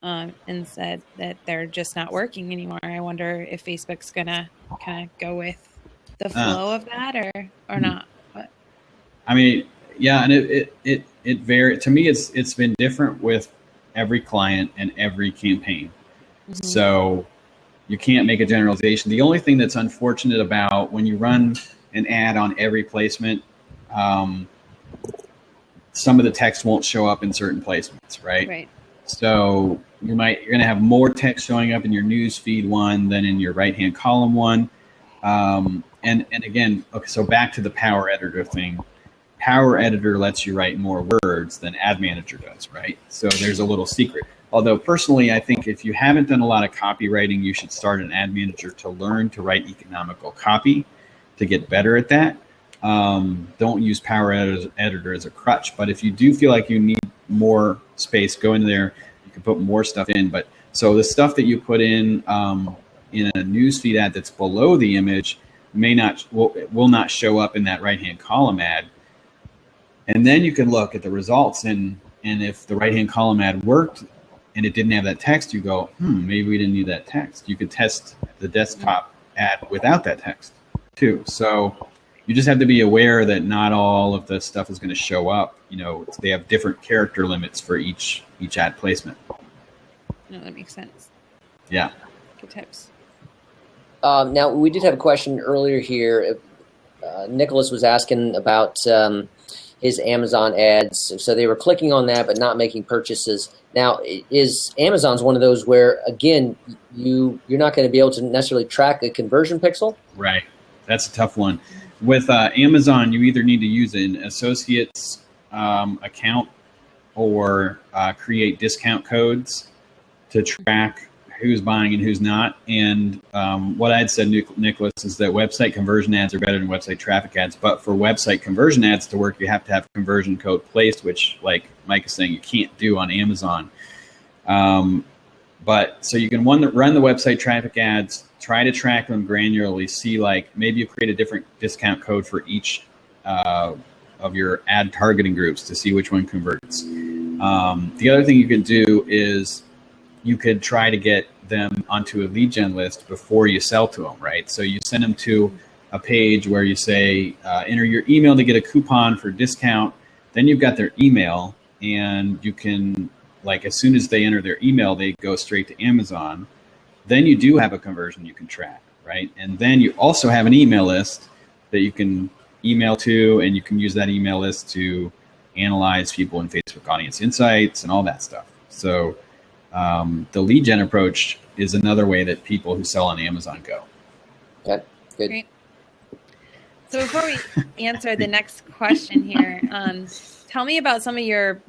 and said that they're just not working anymore. I wonder if Facebook's gonna kind of go with the flow of that or not. But I mean, yeah, and it varies. To me, it's been different with every client and every campaign. Mm-hmm. So you can't make a generalization. The only thing that's unfortunate about when you run an ad on every placement, some of the text won't show up in certain placements, right? Right. So you're going to have more text showing up in your news feed one than in your right-hand column one. And again, okay, so back to the Power Editor thing. Power Editor lets you write more words than Ad Manager does, right? So there's a little secret. Although personally, I think if you haven't done a lot of copywriting, you should start an Ad Manager to learn to write economical copy, to get better at that. Don't use Power Editor as a crutch. But if you do feel like you need more space, go in there. You can put more stuff in. But so the stuff that you put in a newsfeed ad that's below the image will not show up in that right-hand column ad. And then you can look at the results, and if the right-hand column ad worked and it didn't have that text, you go, maybe we didn't need that text. You could test the desktop ad without that text too. So you just have to be aware that not all of the stuff is going to show up. You know, they have different character limits for each ad placement. No, that makes sense. Yeah. Good tips. Now, we did have a question earlier here. Nicholas was asking about his Amazon ads. So they were clicking on that but not making purchases. Now, is Amazon's one of those where, again, you're not going to be able to necessarily track a conversion pixel? Right. That's a tough one. With Amazon, you either need to use an associate's account or create discount codes to track who's buying and who's not. And what I'd said, Nicholas, is that website conversion ads are better than website traffic ads. But for website conversion ads to work, you have to have a conversion code placed, which, like Mike is saying, you can't do on Amazon. But so you can run the website traffic ads, try to track them granularly, see like maybe you create a different discount code for each of your ad targeting groups to see which one converts. The other thing you could do is you could try to get them onto a lead gen list before you sell to them, right? So you send them to a page where you say, enter your email to get a coupon for discount. Then you've got their email, and you can, like, as soon as they enter their email, they go straight to Amazon. Then you do have a conversion you can track, right? And then you also have an email list that you can email to, and you can use that email list to analyze people in Facebook Audience Insights and all that stuff. So the lead gen approach is another way that people who sell on Amazon go. Okay, good. Great. So before we answer the next question here, tell me about some of your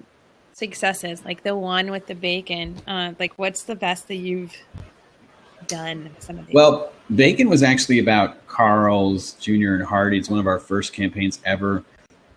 successes, like the one with the bacon. Like, what's the best that you've done? Some of these. Well, bacon was actually about Carl's Jr. and Hardy. It's one of our first campaigns ever.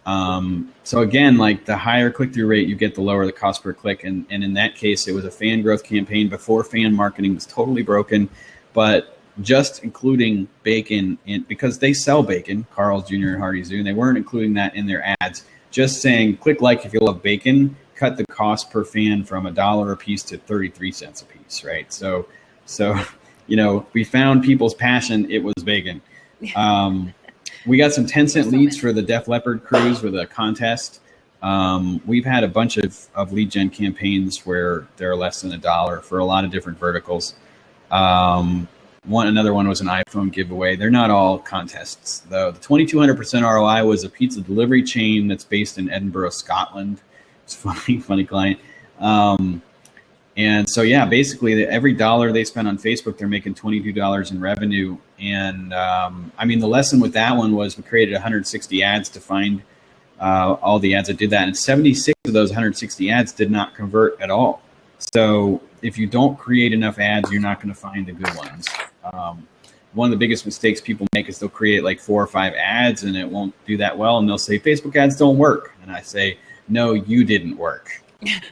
So again, like the higher click-through rate you get, the lower the cost per click. And in that case, it was a fan growth campaign before fan marketing was totally broken. But just including bacon because they sell bacon, Carl's Jr. and Hardy Zoo, and they weren't including that in their ads. Just saying, click like if you love bacon, cut the cost per fan from $1 a piece to 33 cents a piece, right? So you know, we found people's passion. It was bacon. We got some 10-cent leads for the Def Leppard cruise with a contest. We've had a bunch of lead gen campaigns where they're less than $1 for a lot of different verticals. Another one was an iPhone giveaway. They're not all contests, though. The 2,200% ROI was a pizza delivery chain that's based in Edinburgh, Scotland. It's a funny client. And so, yeah, basically every dollar they spend on Facebook, they're making $22 in revenue. And I mean, the lesson with that one was we created 160 ads to find all the ads that did that. And 76 of those 160 ads did not convert at all. So if you don't create enough ads, you're not going to find the good ones. One of the biggest mistakes people make is they'll create like 4 or 5 ads and it won't do that well. And they'll say, Facebook ads don't work. And I say, no, you didn't work.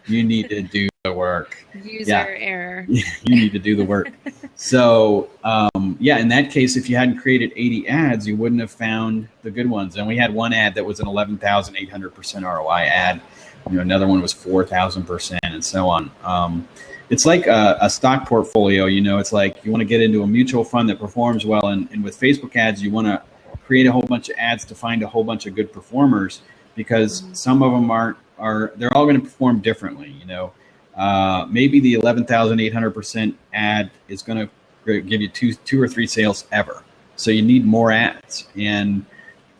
You need to do the work. User error. You need to do the work. So, in that case, if you hadn't created 80 ads, you wouldn't have found the good ones. And we had one ad that was an 11,800% ROI ad. You know, another one was 4,000% and so on. it's like a stock portfolio. It's like you want to get into a mutual fund that performs well, and with Facebook ads, you want to create a whole bunch of ads to find a whole bunch of good performers, because some of them they're all going to perform differently. Maybe the 11,800% ad is going to give you two or three sales ever. So you need more ads, and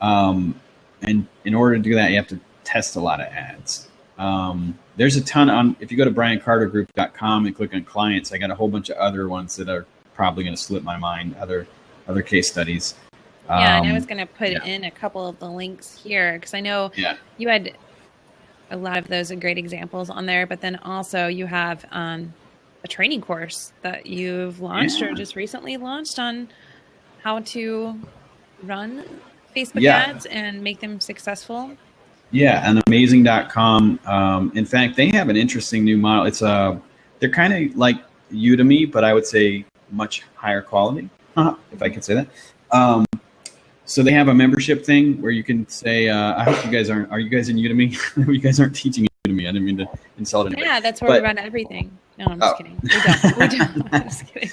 in order to do that, you have to test a lot of ads. There's a ton if you go to briancartergroup.com and click on clients, I got a whole bunch of other ones that are probably going to slip my mind, other case studies. Yeah, and I was going to put in a couple of the links here, because I know you had a lot of those are great examples on there, but then also you have a training course that you've launched or just recently launched on how to run Facebook ads and make them successful. Yeah, and amazing.com. In fact, they have an interesting new model. They're kind of like Udemy, but I would say much higher quality, if I could say that. So they have a membership thing where you can say, I hope you guys are you guys in Udemy? You guys aren't teaching Udemy. I didn't mean to insult anybody. Yeah, that's where we run everything. No, I'm just kidding. We don't. I'm just kidding.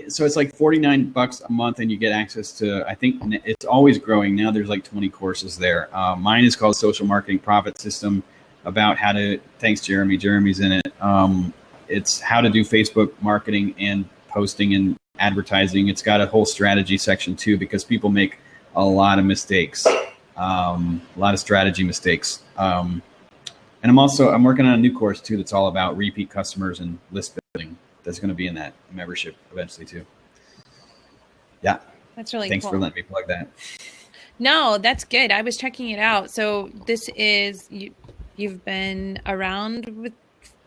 So it's like $49 a month, and you get access to, I think it's always growing. Now there's like 20 courses there. Mine is called Social Marketing Profit System, about how to, thanks Jeremy, Jeremy's in it. It's how to do Facebook marketing and posting and advertising. It's got a whole strategy section too, because people make a lot of mistakes, a lot of strategy mistakes. And I'm working on a new course too that's all about repeat customers and list building. That's going to be in that membership eventually too. Yeah. That's really Thanks cool. for letting me plug that. No, that's good. I was checking it out. So this is, you've been around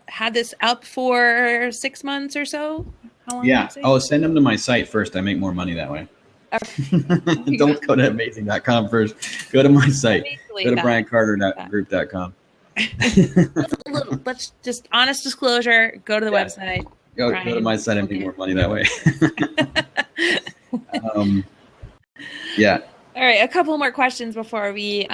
had this up for 6 months or so? How long? Yeah. Oh, send them to my site first. I make more money that way. Okay. Don't go to amazing.com first. Go to my site. Go to briancartergroup.com. Let's just honest disclosure. Go to the website. Go to my site and make more money that way. All right. A couple more questions before we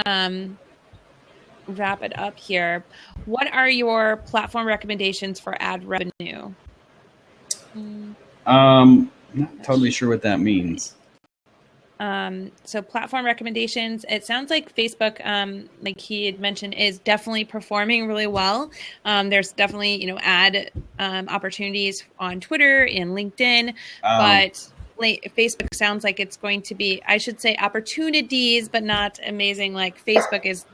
wrap it up here. What are your platform recommendations for ad revenue? Not totally sure what that means. So platform recommendations, it sounds like Facebook, like he had mentioned, is definitely performing really well. There's definitely, ad opportunities on Twitter and LinkedIn, but Facebook sounds like it's going to be, I should say, opportunities, but not amazing. Like Facebook is,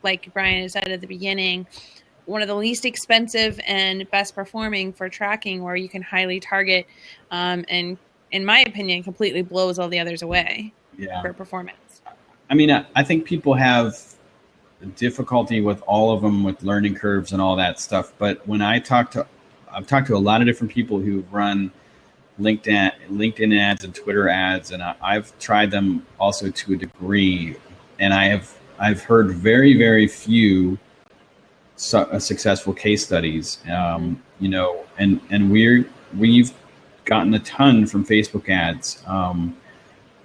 like Brian said at the beginning, one of the least expensive and best performing for tracking, where you can highly target, and in my opinion, completely blows all the others away for performance. I mean, I think people have difficulty with all of them, with learning curves and all that stuff. But when I've talked to a lot of different people who've run LinkedIn ads and Twitter ads, and I've tried them also to a degree, and I've heard very, very few successful case studies. And we've gotten a ton from Facebook ads.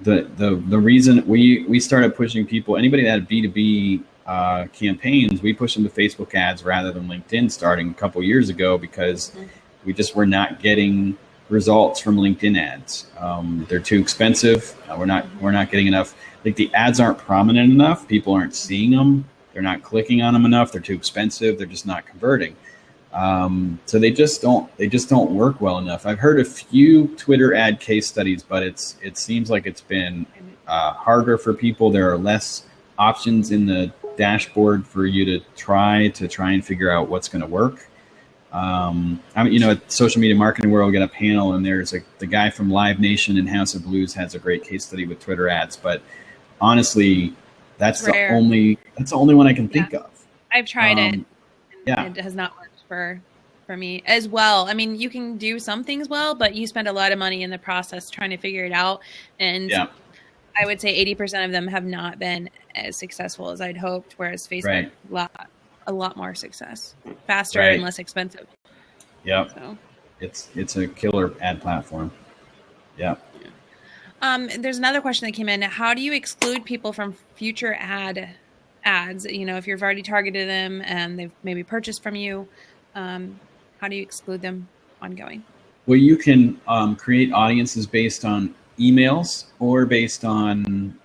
The reason we started pushing people, anybody that had B2B campaigns, we pushed them to Facebook ads rather than LinkedIn starting a couple years ago, because we just were not getting results from LinkedIn ads. They're too expensive. We're not getting enough. Like, the ads aren't prominent enough. People aren't seeing them. They're not clicking on them enough. They're too expensive. They're just not converting. So they just don't work well enough. I've heard a few Twitter ad case studies, but it seems like it's been harder for people. There are less options in the dashboard for you to try and figure out what's going to work. At Social Media Marketing World, we got a panel, and there's the guy from Live Nation and House of Blues has a great case study with Twitter ads. But honestly, that's the only one I can think of. I've tried it. It has not worked for me as well. I mean, you can do some things well, but you spend a lot of money in the process trying to figure it out. And I would say 80% of them have not been as successful as I'd hoped, whereas Facebook, a lot more success, faster and less expensive. Yep. So it's a killer ad platform. Yep. There's another question that came in. How do you exclude people from future ad ads, if you've already targeted them and they've maybe purchased from you, how do you exclude them ongoing? Well, you can create audiences based on emails or based on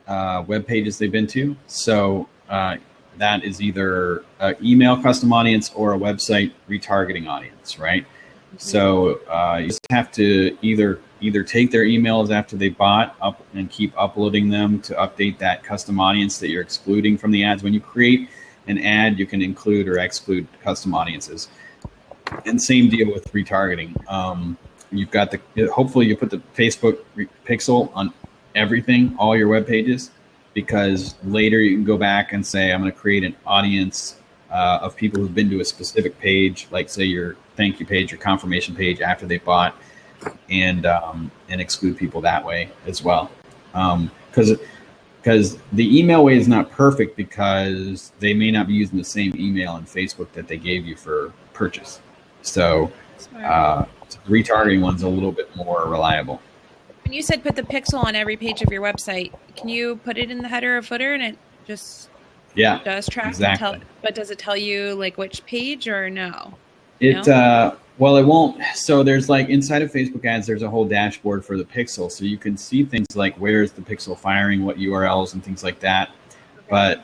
web pages they've been to. So that is either an email custom audience or a website retargeting audience, right? Mm-hmm. So you just have to either take their emails after they bought up and keep uploading them to update that custom audience that you're excluding from the ads. When you create an ad, you can include or exclude custom audiences. And same deal with retargeting. You've got hopefully you put the Facebook pixel on everything, all your web pages, because later you can go back and say, I'm going to create an audience of people who've been to a specific page, like say your thank you page, your confirmation page after they bought, and exclude people that way as well. Because the email way is not perfect because they may not be using the same email in Facebook that they gave you for purchase. So the retargeting one's a little bit more reliable. When you said put the pixel on every page of your website, can you put it in the header or footer and it just does track? Exactly. But does it tell you like which page or no? Well, it won't. So there's like inside of Facebook ads, there's a whole dashboard for the pixel. So you can see things like where's the pixel firing, what URLs and things like that. Okay.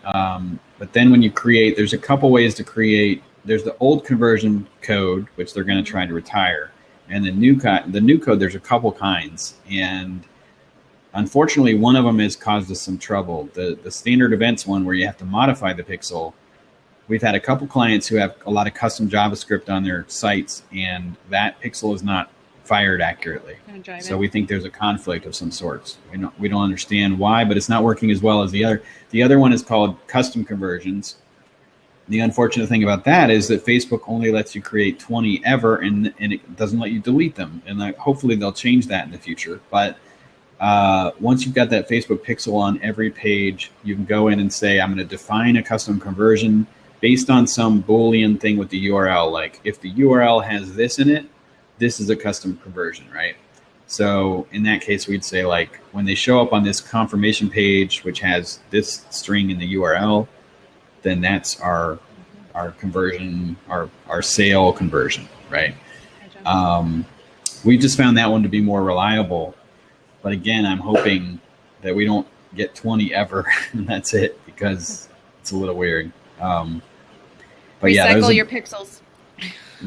But then when you create, there's a couple ways to create. There's the old conversion code, which they're going to try to retire. And the new code, there's a couple kinds. And unfortunately, one of them has caused us some trouble. The standard events one where you have to modify the pixel. We've had a couple clients who have a lot of custom JavaScript on their sites, and that pixel is not fired accurately. So we think there's a conflict of some sorts. We don't understand why, but it's not working as well as the other. The other one is called custom conversions. The unfortunate thing about that is that Facebook only lets you create 20 ever, and it doesn't let you delete them. And hopefully they'll change that in the future. But once you've got that Facebook pixel on every page, you can go in and say, I'm going to define a custom conversion based on some Boolean thing with the URL. Like if the URL has this in it, this is a custom conversion, right? So in that case, we'd say like when they show up on this confirmation page, which has this string in the URL, then that's our conversion, our sale conversion, right? We just found that one to be more reliable. But again, I'm hoping that we don't get 20 ever, and that's it, because it's a little weird. But recycle your pixels.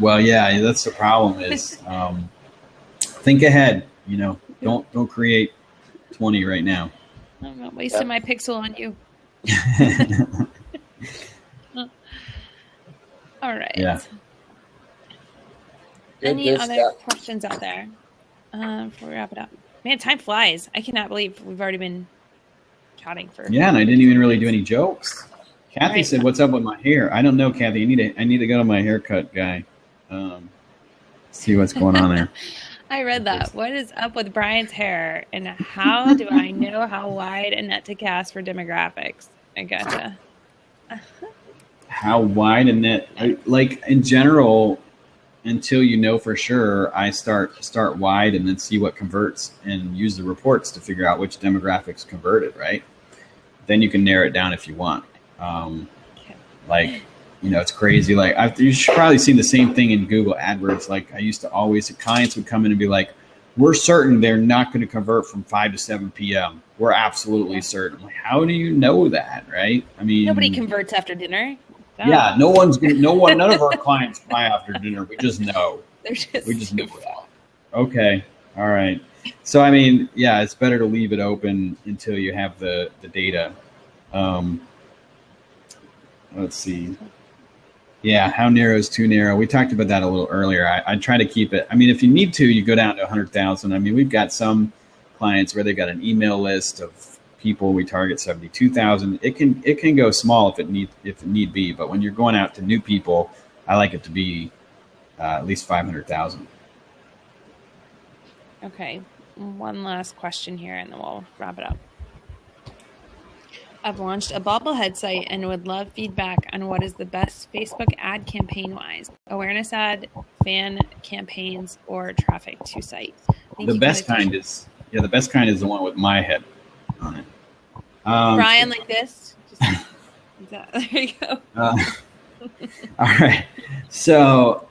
Well, yeah, that's the problem is think ahead, don't create 20 right now. I'm not wasting my pixel on you. All right. Yeah. Any other questions out there before we wrap it up? Man, time flies. I cannot believe we've already been chatting for. Yeah, and I didn't even really do any jokes. Kathy said, "What's up with my hair?" I don't know, Kathy. I need to go to my haircut guy. See what's going on there. I read that. What is up with Brian's hair, and how do I know how wide a net to cast for demographics? I gotcha. How wide a net? Like in general, until you know for sure, I start wide and then see what converts and use the reports to figure out which demographics converted. Right? Then you can narrow it down if you want. It's crazy. Like you should probably seen the same thing in Google AdWords. Like I used to always, clients would come in and be like, "We're certain they're not going to convert from 5 to 7 p.m. We're absolutely certain." Like, how do you know that, right? I mean, nobody converts after dinner. Yeah, none of our clients buy after dinner. We just know. We just know that. Okay, all right. So I mean, yeah, it's better to leave it open until you have the data. Let's see. Yeah, how narrow is too narrow? We talked about that a little earlier. I try to keep it. I mean, if you need to, you go down to 100,000. I mean, we've got some clients where they've got an email list of people. We target 72,000. It can go small if it need be. But when you're going out to new people, I like it to be at least 500,000. Okay, one last question here, and then we'll wrap it up. I've launched a bobblehead site and would love feedback on what is the best Facebook ad campaign-wise. Awareness ad, fan campaigns, or traffic to site. The best kind is the one with my head on it. Brian, like this? There you go. All right. So,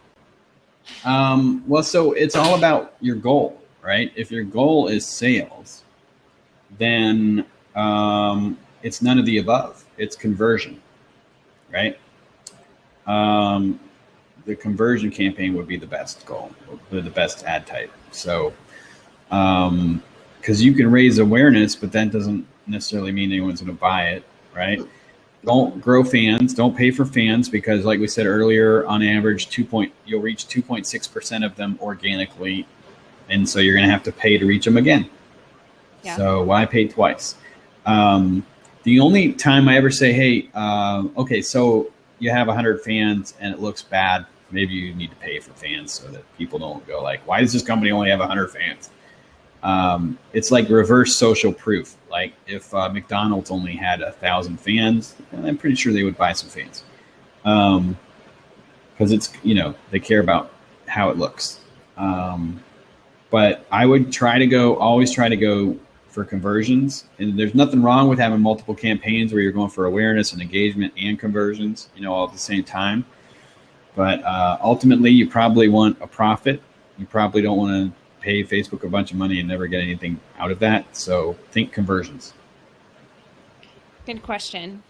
so it's all about your goal, right? If your goal is sales, then it's none of the above. It's conversion, right? The conversion campaign would be the best goal, the best ad type. So, because you can raise awareness, but that doesn't necessarily mean anyone's going to buy it, right? Don't grow fans. Don't pay for fans because, like we said earlier, on average, you'll reach 2.6% of them organically, and so you're going to have to pay to reach them again. Yeah. So why pay twice? The only time I ever say, hey, okay, so you have 100 fans and it looks bad, maybe you need to pay for fans so that people don't go like, why does this company only have 100 fans? It's like reverse social proof. Like if McDonald's only had 1,000 fans, I'm pretty sure they would buy some fans. Because it's, they care about how it looks. But I would always try to go for conversions. And there's nothing wrong with having multiple campaigns where you're going for awareness and engagement and conversions, all at the same time. But ultimately, you probably want a profit. You probably don't want to pay Facebook a bunch of money and never get anything out of that. So think conversions. Good question.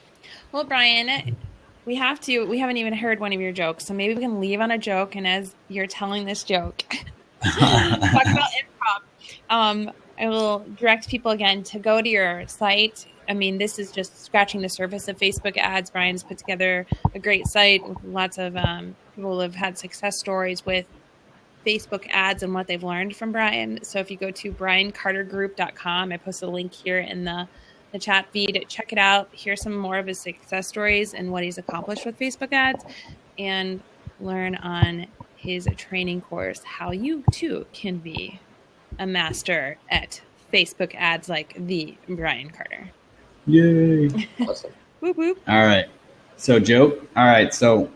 Well, Brian, we haven't even heard one of your jokes. So maybe we can leave on a joke. And as you're telling this joke, talk about improv. I will direct people again to go to your site. I mean, this is just scratching the surface of Facebook ads. Brian's put together a great site with lots of people who have had success stories with Facebook ads and what they've learned from Brian. So if you go to briancartergroup.com, I posted a link here in the chat feed. Check it out. Hear some more of his success stories and what he's accomplished with Facebook ads, and learn on his training course how you too can be a master at Facebook ads like the Brian Carter. Yay. Awesome. Whoop, whoop. All right. So joke. All right. So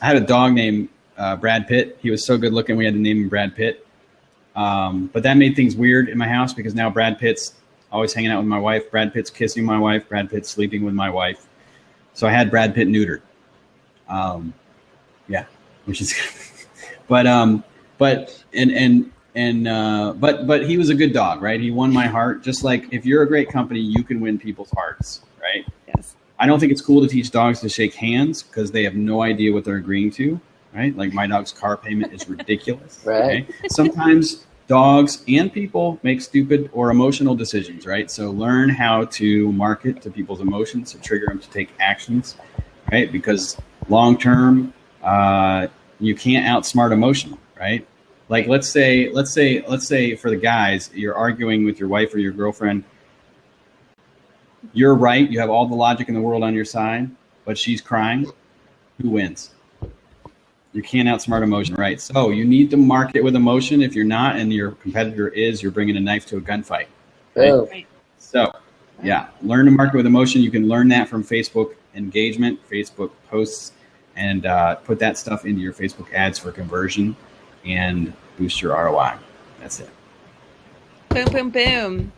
I had a dog named Brad Pitt. He was so good looking, we had to name him Brad Pitt. But that made things weird in my house because now Brad Pitt's always hanging out with my wife. Brad Pitt's kissing my wife. Brad Pitt's sleeping with my wife. So I had Brad Pitt neutered. Yeah, which is, but he was a good dog, right? He won my heart. Just like if you're a great company, you can win people's hearts, right? Yes. I don't think it's cool to teach dogs to shake hands because they have no idea what they're agreeing to, right? Like my dog's car payment is ridiculous. Right. Okay? Sometimes dogs and people make stupid or emotional decisions, right? So learn how to market to people's emotions to trigger them to take actions, right? Because long term, you can't outsmart emotion, right? Like let's say for the guys, you're arguing with your wife or your girlfriend. You're right. You have all the logic in the world on your side, but she's crying. Who wins? You can't outsmart emotion, right? So you need to market with emotion. If you're not, and your competitor is, you're bringing a knife to a gunfight. Right? Oh. Right. So, yeah, learn to market with emotion. You can learn that from Facebook engagement, Facebook posts, and put that stuff into your Facebook ads for conversion and boost your ROI. That's it. Boom, boom, boom.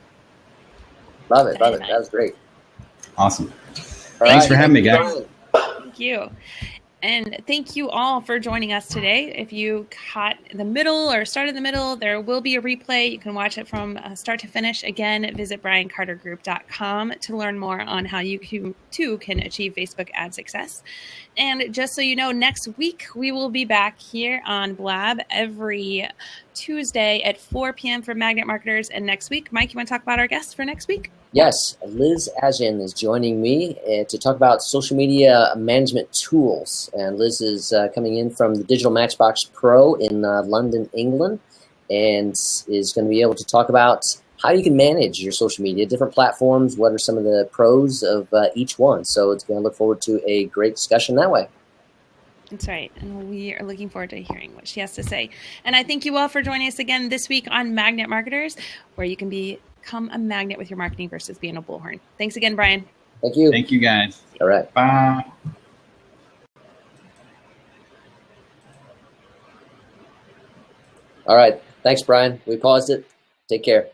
Love it. That was great. Awesome. All Thanks right. for having me, guys. Thank you. And thank you all for joining us today. If you caught the middle or started in the middle, there will be a replay. You can watch it from start to finish. Again, visit briancartergroup.com to learn more on how you too can achieve Facebook ad success. And just so you know, next week we will be back here on Blab every Tuesday at 4 p.m. for Magnet Marketers. And next week, Mike, you want to talk about our guest for next week? Yes, Liz Ajan is joining me to talk about social media management tools. And Liz is coming in from the Digital Matchbox Pro in London, England, and is going to be able to talk about how you can manage your social media, different platforms, what are some of the pros of each one. So it's going to look forward to a great discussion that way. That's right. And we are looking forward to hearing what she has to say. And I thank you all for joining us again this week on Magnet Marketers, where you can become a magnet with your marketing versus being a bullhorn. Thanks again, Brian. Thank you. Thank you, guys. All right. Bye. All right. Thanks, Brian. We paused it. Take care.